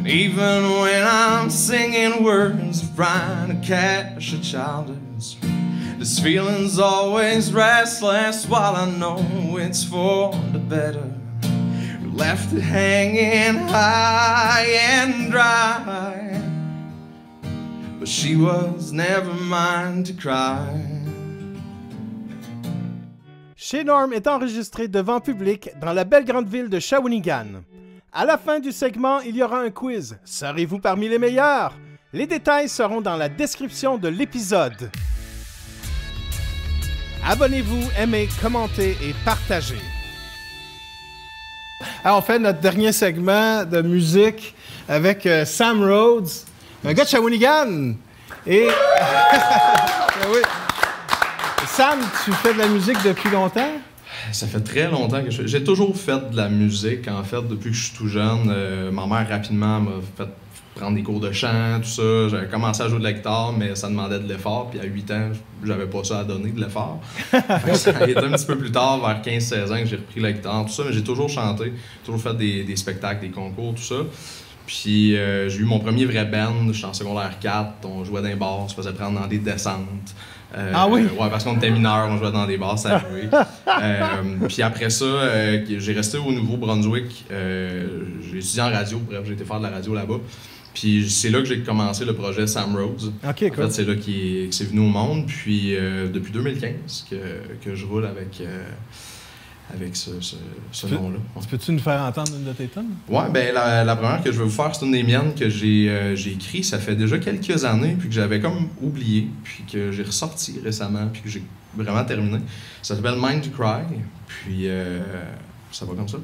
Even when I'm singing words of trying to catch a child's, this feeling's always restless while I know it's for the better. We left it hanging high and dry, but she was never mine to cry. Chez Norm est enregistré devant public dans la belle grande ville de Shawinigan. À la fin du segment, il y aura un quiz. Serez-vous parmi les meilleurs? Les détails seront dans la description de l'épisode. Abonnez-vous, aimez, commentez et partagez. Alors, on fait notre dernier segment de musique avec Sam Rhodes, un gars de Shawinigan. Et oui. Sam, tu fais de la musique depuis longtemps? Ça fait très longtemps que j'ai toujours fait de la musique, en fait, depuis que je suis tout jeune. Ma mère, rapidement, m'a fait prendre des cours de chant, tout ça. J'avais commencé à jouer de la guitare, mais ça demandait de l'effort. Puis à 8 ans, j'avais pas ça à donner, de l'effort. Ça a été un petit peu plus tard, vers 15-16 ans, que j'ai repris la guitare, tout ça. Mais j'ai toujours chanté, toujours fait des spectacles, des concours, tout ça. Puis j'ai eu mon premier vrai band, j'étais en secondaire 4, on jouait dans les bars, on se faisait prendre dans des descentes. Ah oui? Ouais, parce qu'on était mineurs, on jouait dans des bars, ça jouait. Puis après ça, j'ai resté au Nouveau-Brunswick. J'ai étudié en radio, bref, j'ai été faire de la radio là-bas. Puis c'est là que j'ai commencé le projet Sam Rhodes. OK, cool. En fait, c'est là que c'est venu au monde. Puis depuis 2015 que je roule avec ce nom-là. Peux-tu nous faire entendre une de tes tunes? Ouais, ben la première que je vais vous faire, c'est une des miennes que j'ai écrit. Ça fait déjà quelques années, puis que j'avais comme oublié, puis que j'ai ressorti récemment, puis que j'ai vraiment terminé. Ça s'appelle Mind to Cry, puis ça va comme ça.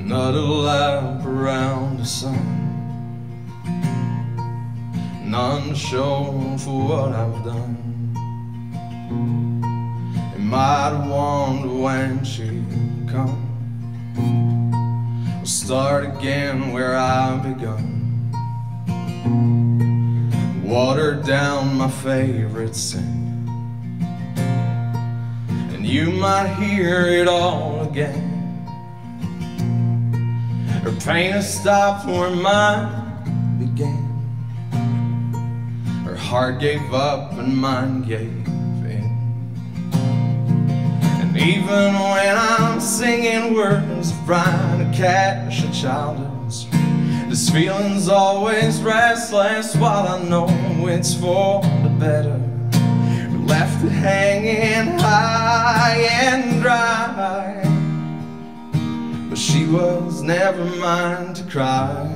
Not a lamp around the sun, none to show for what I've done. It might have wondered when she'd come. We'll start again where I've begun. Water down my favorite sin, and you might hear it all again. Her pain has stopped where mine began. Her heart gave up and mine gave in. And even when I'm singing words of trying to catch a child's, this feeling's always restless while I know it's for the better. We left it hanging high and dry, but she was never mine to cry.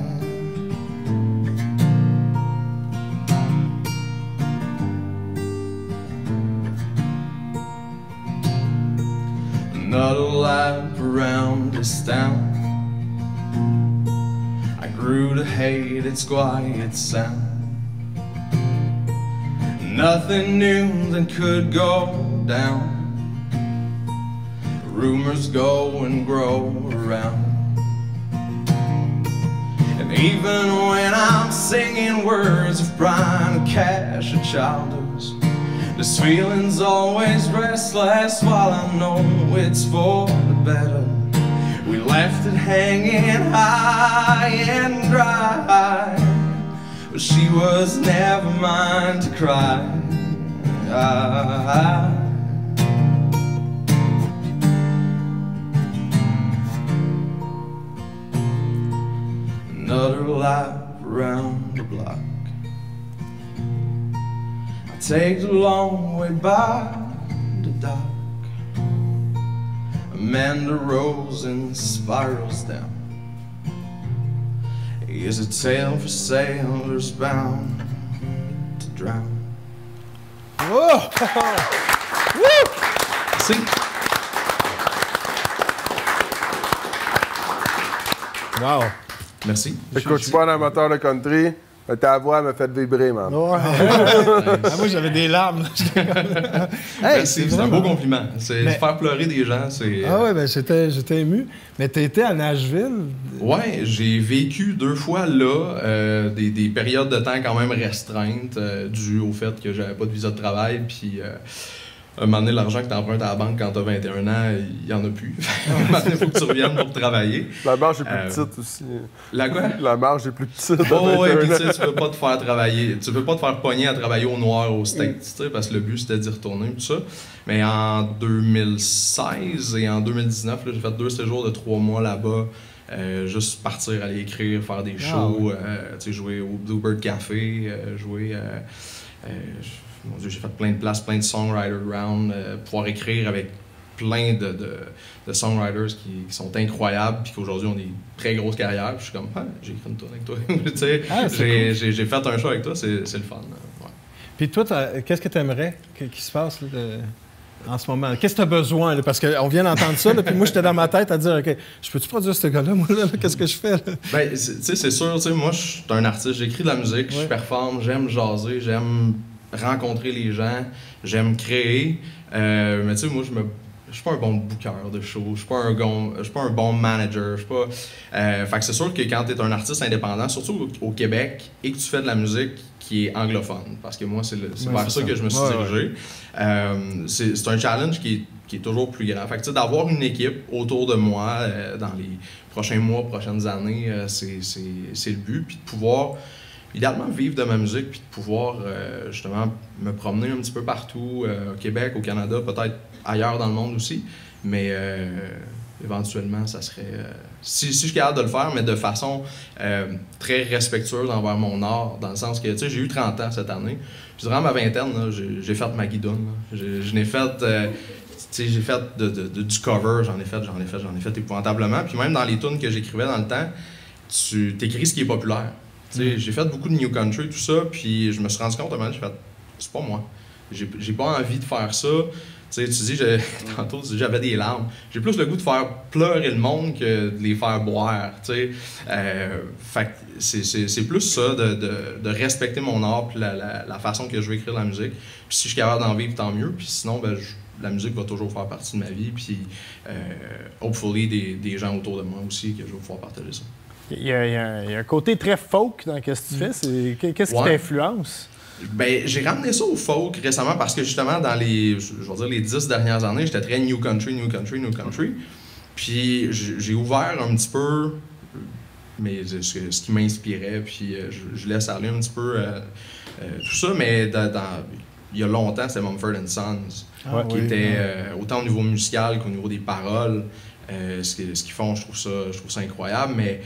Another lap around this town, I grew to hate its quiet sound. Nothing new that could go down. Rumors go and grow around. And even when I'm singing words of trying to catch a child's, this feeling's always restless while I know it's for the better. We left it hanging high and dry, but she was never mine to cry. Another lap around the block, I take the long way by the dock. Amanda rolls and spirals down. Is a tale for sailors bound to drown. Oh! Merci. Wow! Merci. Écoute, tu pas un amateur de country, Ta voix m'a fait vibrer, man. Ouais. Ah, moi, j'avais des larmes. Merci, c'est un beau compliment. Faire pleurer des gens, c'est... Ah ouais, ben j'étais ému. Mais tu étais à Nashville? Ouais, j'ai vécu 2 fois là, des périodes de temps quand même restreintes, dues au fait que j'avais pas de visa de travail, puis... un moment donné, l'argent que tu empruntes à la banque quand tu as 21 ans, il n'y en a plus. Un moment donné, il faut que tu reviennes pour travailler. La marge est plus petite aussi. La quoi? La marge est plus petite. Oh, ouais, puis tu peux pas te faire travailler. Tu peux pas te faire pogner à travailler au noir aux States, parce que le but c'était d'y retourner, tout ça. Mais en 2016 et en 2019, j'ai fait 2 séjours de 3 mois là-bas. Juste partir, aller écrire, faire des shows, jouer au Bluebird Café, jouer... mon Dieu, j'ai fait plein de places, plein de songwriter round, pouvoir écrire avec plein de songwriters qui sont incroyables, puis qu'aujourd'hui ont des très grosses carrières. Puis je suis comme, j'ai écrit une tournée avec toi. Tu sais, j'ai fait un show avec toi, c'est le fun. Ouais. Puis toi, qu'est-ce que tu aimerais qui se passe là, en ce moment? Qu'est-ce que tu as besoin? Là? Parce qu'on vient d'entendre ça, là, puis moi, j'étais dans ma tête à dire, OK, je peux-tu produire ce gars-là, moi, là? Qu'est-ce que je fais? Là? Ben, tu sais, c'est sûr, moi, je suis un artiste, j'écris de la musique, je performe, j'aime jaser, j'aime rencontrer les gens, j'aime créer, mais tu sais, moi, je suis pas un bon booker de show, je suis pas un bon manager, je suis pas... fait que c'est sûr que quand tu es un artiste indépendant, surtout au Québec, et que tu fais de la musique qui est anglophone, parce que moi, c'est vers ça que je me suis dirigé, c'est un challenge qui est toujours plus grand. Fait que tu sais, d'avoir une équipe autour de moi dans les prochains mois, prochaines années, c'est le but, puis de pouvoir... idéalement vivre de ma musique puis de pouvoir justement me promener un petit peu partout, au Québec, au Canada, peut-être ailleurs dans le monde aussi, mais éventuellement ça serait... si je suis capable de le faire, mais de façon très respectueuse envers mon art, dans le sens que, tu sais, j'ai eu 30 ans cette année, puis durant ma vingtaine, j'ai fait ma guidoune, je n'ai fait... j'ai fait du cover, j'en ai fait épouvantablement, puis même dans les tunes que j'écrivais dans le temps, tu t'écris ce qui est populaire. J'ai fait beaucoup de New Country, tout ça, puis je me suis rendu compte, à un moment, j'ai fait, c'est pas moi. J'ai pas envie de faire ça. Tu dis, tantôt, j'avais des larmes. J'ai plus le goût de faire pleurer le monde que de les faire boire. Fait que c'est plus ça, de respecter mon art puis la façon que je veux écrire la musique. Puis si je suis capable d'en vivre, tant mieux. Puis sinon, ben, la musique va toujours faire partie de ma vie. Puis, hopefully, des gens autour de moi aussi, que je vais pouvoir partager ça. Il y a un côté très folk dans ce que tu fais. Qu'est-ce qui t'influence? Ben, j'ai ramené ça au folk récemment parce que justement, dans les 10 dernières années, j'étais très New Country. Puis j'ai ouvert un petit peu ce qui m'inspirait, puis je laisse aller un petit peu tout ça, mais il y a longtemps, c'était Mumford & Sons, qui était autant au niveau musical qu'au niveau des paroles. Ce qu'ils font, je trouve ça incroyable, mais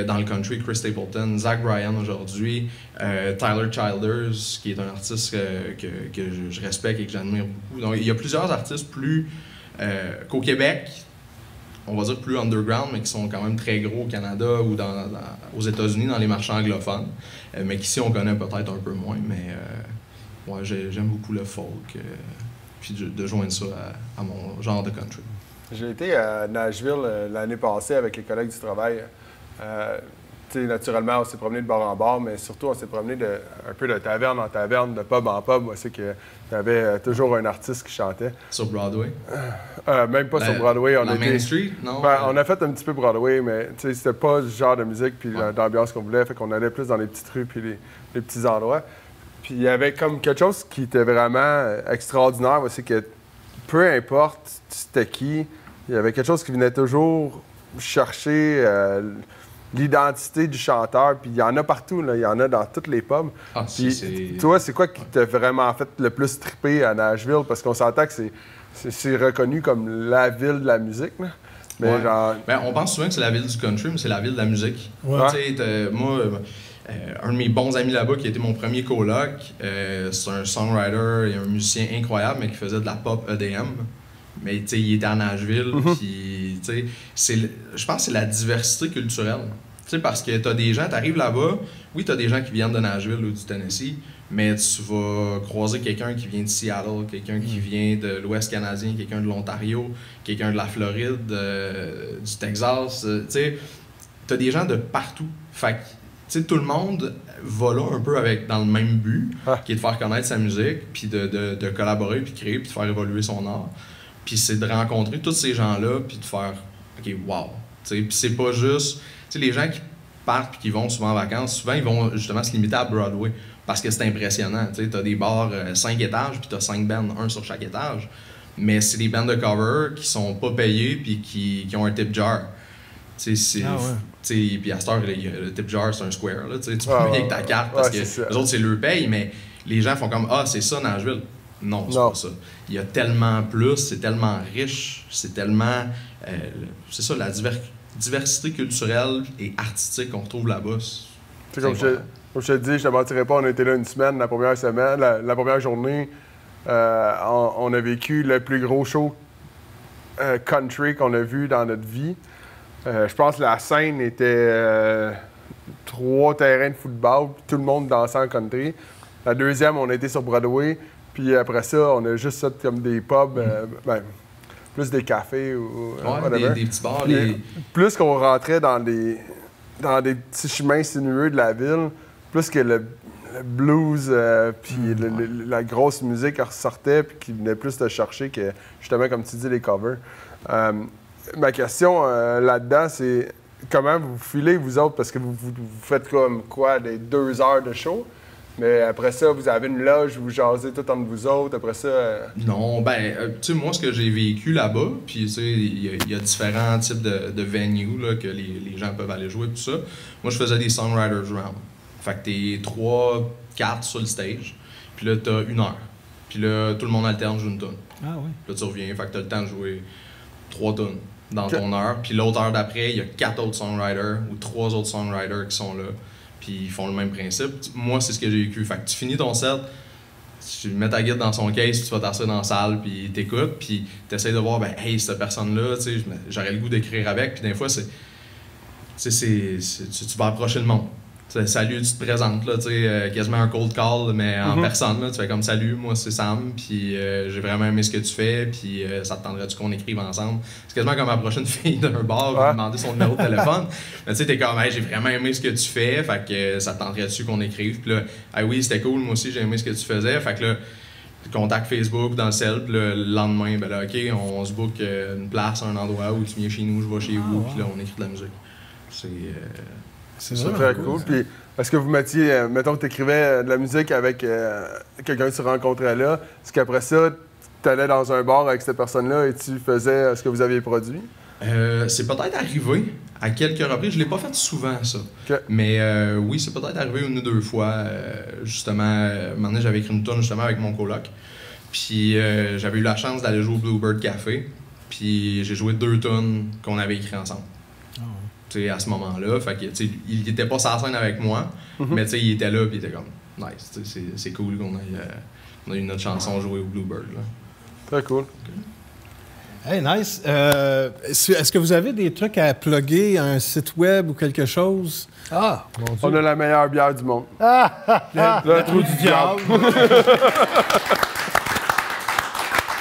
dans le country, Chris Stapleton, Zach Bryan aujourd'hui, Tyler Childers, qui est un artiste que je respecte et que j'admire beaucoup. Donc, il y a plusieurs artistes plus qu'au Québec, on va dire plus underground, mais qui sont quand même très gros au Canada ou aux États-Unis, dans les marchés anglophones, mais qu'ici on connaît peut-être un peu moins, mais j'aime beaucoup le folk, puis de joindre ça à mon genre de country. J'ai été à Nashville l'année passée avec les collègues du travail. Naturellement, on s'est promené de bar en bar, mais surtout, on s'est promené un peu de taverne en taverne, de pub en pub. Moi, c'est qu'il y avait toujours un artiste qui chantait. Sur Broadway? Même pas sur Broadway. Main Street? Non? On a fait un petit peu Broadway, mais c'était pas le genre de musique puis l'ambiance qu'on voulait. Fait qu'on allait plus dans les petites rues puis les petits endroits. Puis il y avait comme quelque chose qui était vraiment extraordinaire. C'est que peu importe c'était qui, il y avait quelque chose qui venait toujours chercher l'identité du chanteur. Puis il y en a partout, là. Il y en a dans toutes les pubs. Puis toi, c'est quoi qui t'a vraiment fait le plus triper à Nashville? Parce qu'on s'entend que c'est reconnu comme la ville de la musique, là. Mais on pense souvent que c'est la ville du country, mais c'est la ville de la musique. Moi, un de mes bons amis là-bas, qui a été mon premier coloc, c'est un songwriter et un musicien incroyable, mais qui faisait de la pop EDM. Mais il était à Nashville, puis je pense que c'est la diversité culturelle. Parce que t'as des gens, t'arrives là-bas, oui, t'as des gens qui viennent de Nashville ou du Tennessee, mais tu vas croiser quelqu'un qui vient de Seattle, quelqu'un qui vient de l'Ouest canadien, quelqu'un de l'Ontario, quelqu'un de la Floride, du Texas. T'as des gens de partout. Fait sais, tout le monde va là un peu dans le même but, qui est de faire connaître sa musique, puis de collaborer, puis créer, puis de faire évoluer son art. Puis c'est de rencontrer tous ces gens-là, puis de faire « OK, wow! » Puis c'est pas juste... Tu sais, les gens qui partent puis qui vont souvent en vacances, souvent, ils vont justement se limiter à Broadway, parce que c'est impressionnant. Tu sais, t'as des bars 5 étages, puis t'as 5 bands, un sur chaque étage. Mais c'est des bands de cover qui sont pas payés, puis qui ont un tip jar. Tu sais, puis à cette heure, le tip jar, c'est un square. Là, tu peux payer avec ta carte parce que les autres, c'est leur paye, mais les gens font comme « Ah, c'est ça, Nashville. » Non, c'est pas ça. Il y a tellement plus, c'est tellement riche, c'est tellement... c'est ça, la diversité culturelle et artistique qu'on retrouve là-bas. Comme je te dis, je te mentirais pas, on était là une semaine, la première journée, on a vécu le plus gros show country qu'on a vu dans notre vie. Je pense que la scène était 3 terrains de football, puis tout le monde dansait en country. La deuxième, on a été sur Broadway, puis après ça, on a juste fait comme des pubs, plus des cafés ou des petits bars. Plus qu'on rentrait dans des petits chemins sinueux de la ville, plus que le blues, puis la grosse musique ressortait, puis qui venait plus te chercher que, justement, comme tu dis, les covers. Ma question là-dedans, c'est comment vous filez, vous autres, parce que vous faites comme quoi, des 2 heures de show, mais après ça, vous avez une loge, vous jasez tout entre vous autres, après ça... Non, ben, tu sais, moi, ce que j'ai vécu là-bas, puis tu sais, il y a différents types de venues là, que les gens peuvent aller jouer, tout ça. Moi, je faisais des Songwriters Round. Fait que t'es 3, 4 sur le stage, puis là, t'as 1 heure. Puis là, tout le monde alterne, joue une tune. Ah oui. Puis là, tu reviens, fait que t'as le temps de jouer 3 tunes dans ton heure. Puis l'autre heure d'après, il y a 4 autres songwriters ou 3 autres songwriters qui sont là. Puis ils font le même principe. Moi, c'est ce que j'ai vécu. Fait que tu finis ton set, tu mets ta guide dans son case, tu vas t'asseoir dans la salle, puis t'écoutes, puis t'essayes de voir, ben, hey, cette personne-là, tu sais, j'aurais le goût d'écrire avec. Puis des fois, tu vas approcher le monde. T'sais, salut, tu te présentes, là, quasiment un cold call, mais en personne, là, tu fais comme salut, moi c'est Sam, puis j'ai vraiment aimé ce que tu fais, puis ça te tendrait-tu qu'on écrive ensemble? C'est quasiment comme approcher une fille d'un bar, lui demander son numéro de téléphone. Mais tu sais, t'es comme, hey, j'ai vraiment aimé ce que tu fais, fait que ça te tendrait-tu qu'on écrive? Puis là, ah oui, c'était cool, moi aussi j'ai aimé ce que tu faisais, fait que là, contact Facebook dans le cell, puis le lendemain, ben là, ok, on se book une place, un endroit où tu viens chez nous, je vais chez vous, puis là, on écrit de la musique. C'est très cool. Puis, est-ce que vous mettiez, mettons que tu écrivais de la musique avec quelqu'un que tu rencontrais là, est-ce qu'après ça, tu allais dans un bar avec cette personne-là et tu faisais ce que vous aviez produit? C'est peut-être arrivé à quelques reprises. Je l'ai pas fait souvent, ça. Okay. Mais oui, c'est peut-être arrivé 1 ou 2 fois. Justement, un moment donné, j'avais écrit une tune justement avec mon coloc. Puis j'avais eu la chance d'aller jouer au Bluebird Café. Puis j'ai joué 2 tunes qu'on avait écrites ensemble. À ce moment-là, fait que, il était pas sur la scène avec moi, mais il était là, puis il était comme nice, c'est cool qu'on ait eu notre chanson jouée au Bluebird. Là. Très cool. Okay. Hey, nice. Est-ce que vous avez des trucs à plugger, un site web ou quelque chose? Ah, mon Dieu. On a la meilleure bière du monde. Le trou du diable.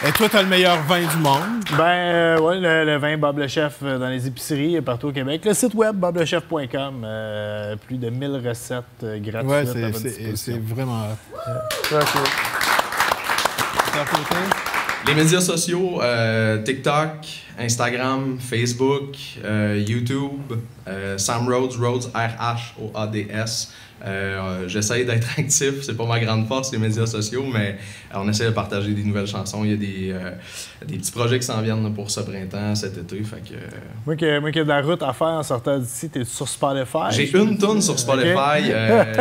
Et toi, t'as le meilleur vin du monde? Ben, oui, le vin Bob le Chef dans les épiceries partout au Québec. Le site web boblechef.com, plus de 1000 recettes gratuites à votre disposition. C'est vraiment... Les médias sociaux, TikTok, Instagram, Facebook, YouTube, Sam Rhodes, R-H-O-A-D-S. J'essaie d'être actif, c'est pas ma grande force, les médias sociaux, mais on essaie de partager des nouvelles chansons. Il y a des petits projets qui s'en viennent pour ce printemps, cet été. Fait que... Moi qui ai de la route à faire en sortant d'ici, t'es sur Spotify? J'ai une tune sur Spotify.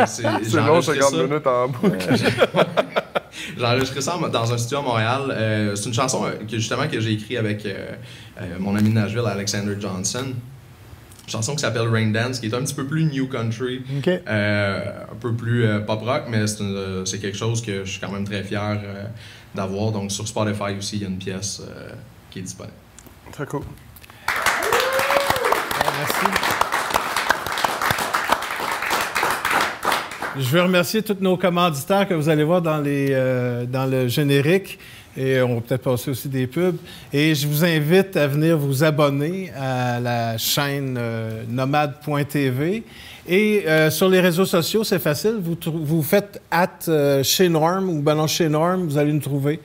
C'est long, 50 minutes en boucle. J'ai enregistré ça dans un studio à Montréal. C'est une chanson que j'ai écrite avec mon ami de Nashville, Alexander Johnson. Une chanson qui s'appelle Rain Dance, qui est un petit peu plus new country, un peu plus pop rock, mais c'est quelque chose que je suis quand même très fier d'avoir. Donc sur Spotify aussi, il y a une pièce qui est disponible. Très cool. Merci. Je veux remercier tous nos commanditaires que vous allez voir dans le générique. Et on va peut-être passer aussi des pubs. Et je vous invite à venir vous abonner à la chaîne nomade.tv Et sur les réseaux sociaux, c'est facile. Vous faites chez Norm ou ben non, chez Norm, vous allez nous trouver.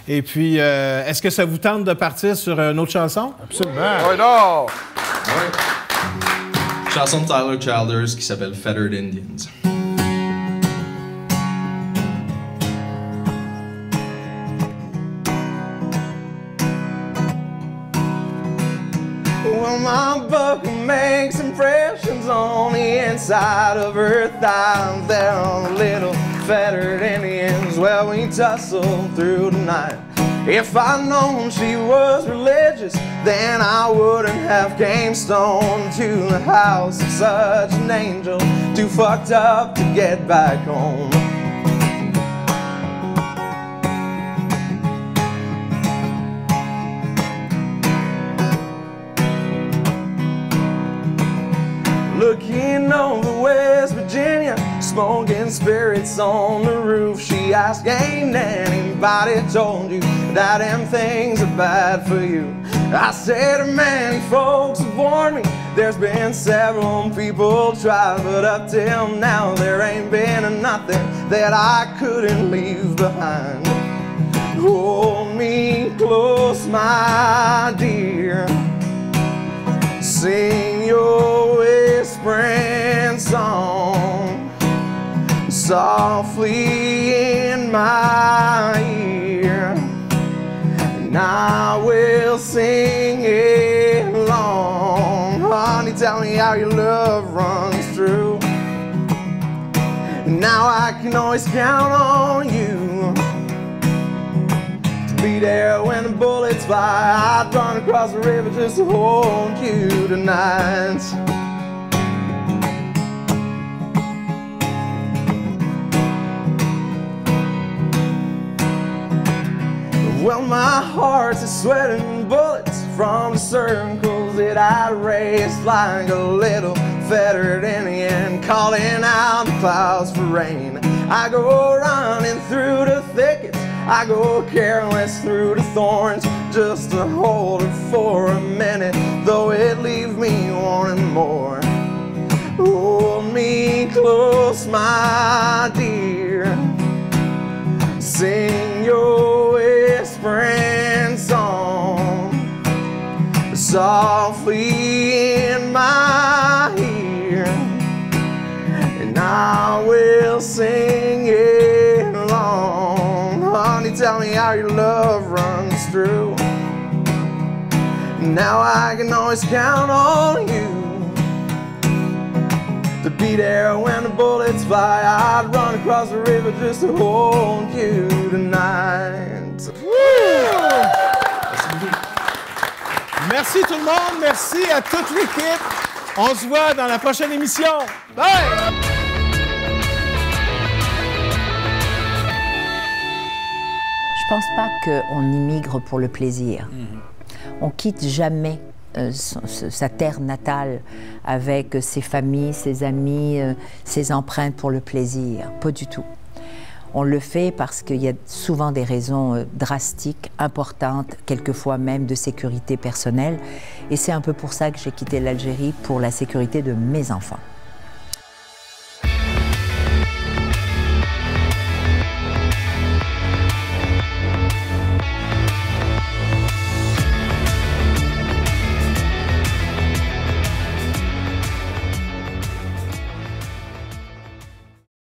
Et puis, est-ce que ça vous tente de partir sur une autre chanson? Absolument. Oui, non! Ouais. Chanson de Tyler Childers qui s'appelle Fettered Indians. Well, my bucket makes impressions on the inside of her thighs. There are little fettered Indians. Well, we tussled through the night. If I'd known she was religious, then I wouldn't have came stone to the house of such an angel. Too fucked up to get back home. Looking over West Virginia, smoking spirits on the roof. She asked, ain't anybody told you that them things are bad for you? I said, many folks have warned me. There's been several people tried, but up till now there ain't been nothing that I couldn't leave behind. Hold me close, my dear. Sing your whispering song softly in my ear, and I will sing along. Honey, tell me how your love runs through. Now I can always count on you to be there when the bullets fly. I'd run across the river just to hold you tonight. Well, my heart's a sweating bullets from the circles that I raced like a little fettered Indian, calling out the clouds for rain. I go running through the thickets, I go careless through the thorns, just to hold her for a minute, though it leaves me wanting more. Hold me close, my dear. Sing your whispering song softly in my ear, and I will sing it along. Honey, tell me how your love runs through. Now I can always count on you to be there when the bullets fly. I'd run across the river just to hold you tonight. Merci tout le monde, merci à toute l'équipe. On se voit dans la prochaine émission. Bye! Je pense pas qu'on immigre pour le plaisir. On quitte jamais sa terre natale avec ses familles, ses amis, ses empreintes pour le plaisir. Pas du tout. On le fait parce qu'il y a souvent des raisons drastiques, importantes, quelquefois même de sécurité personnelle. Et c'est un peu pour ça que j'ai quitté l'Algérie, pour la sécurité de mes enfants.